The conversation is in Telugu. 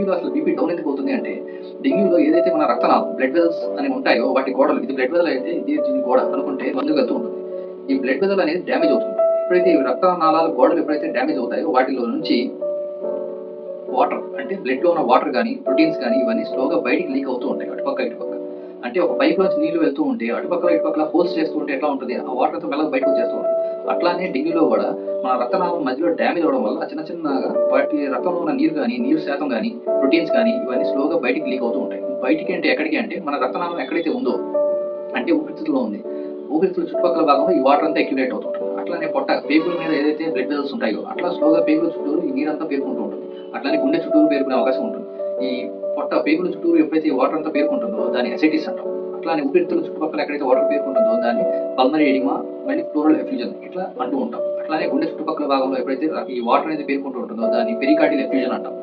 డెంగ్యూలో అసలు బీపీ డౌన్ ఎందుకు అవుతుంది అంటే, డెంగ్యూలో ఏదైతే మన రక్తనాళం బ్లడ్ వెసల్స్ అనేవి ఉంటాయో వాటి గోడలు, ఇది బ్లడ్ వెసల్ అయితే దీని గోడ అనుకుంటే ముందుకు వెళ్తూ ఉంటుంది. ఈ బ్లడ్ వెసల్ అనేది డ్యామేజ్ అవుతుంది. ఎప్పుడైతే ఈ రక్తనాళాల గోడలు ఎప్పుడైతే డ్యామేజ్ అవుతాయో వాటిలో నుంచి వాటర్ అంటే బ్లడ్‌లో ఉన్న వాటర్ గాని, ప్రోటీన్స్ గాని ఇవన్నీ స్లోగా బయటికి లీక్ అవుతూ ఉంటాయి అటుపక్క, ఇటుపక్క. అంటే ఒక పైప్‌లోంచి నీళ్లు వెళ్తూ ఉంటే అటుపక్కల, ఇటుపక్కల హోల్స్ చేస్తూ ఉంటే ఎట్లా ఉంటది? ఆ వాటర్ అంతా మెల్లగా బయటకు వచ్చేస్తూ ఉంటది. అట్లానే డెంగ్యూలో గూడా మన రక్తనాళం మధ్యలో డ్యామేజ్ అవ్వడం వల్ల చిన్న చిన్నగా వాటి రక్తంలో ఉన్న నీరు గాని, నీరు శాతం గాని, ప్రోటీన్స్ గాని ఇవన్నీ స్లోగా బయటికి లీక్ అవుతూ ఉంటాయి. బయటికి అంటే ఎక్కడికి అంటే మన రక్తనాళం ఎక్కడైతే ఉందో అంటే ఊపిరితిత్తులో ఉంది. ఊపిరితిత్తుల చుట్టుపక్కల భాగంలో ఈ వాటర్ అంతా అక్యుములేట్ అవుతూ ఉంటుంది. అట్లానే పొట్ట, పేగుల మీద ఏదైతే బ్లడ్ వెసల్స్ ఉంటాయో అట్లా స్లోగా పేగుల చుట్టూరు ఈ నీరంతా పేరుకుంటూ ఉంటుంది. అట్లానే గుండె చుట్టూరు పేరుకునే అవకాశం ఉంటుంది. ఈ పొట్ట, పేగుల చుట్టూరు ఎప్పుడైతే ఈ వాటర్ అంతా పేరుకుంటుందో దాన్ని అసైటిస్ అంటాం. అట్లానే ఊపిరితిత్తుల చుట్టుపక్కల ఎక్కడైతే వాటర్ పేరుకుంటుందో దాన్ని పల్మనరీ ఎడిమా, మళ్ళీ ప్లూరల్ ఎఫ్యూజన్ ఇట్లా అంటూ ఉంటాం. అట్లానే గుండె చుట్టుపక్కల భాగంలో ఎప్పుడైతే ఈ వాటర్ అనేది పేరుకుంటూ ఉంటుందో దాన్ని పెరికార్డియల్ ఎఫ్యూజన్ అంటాం.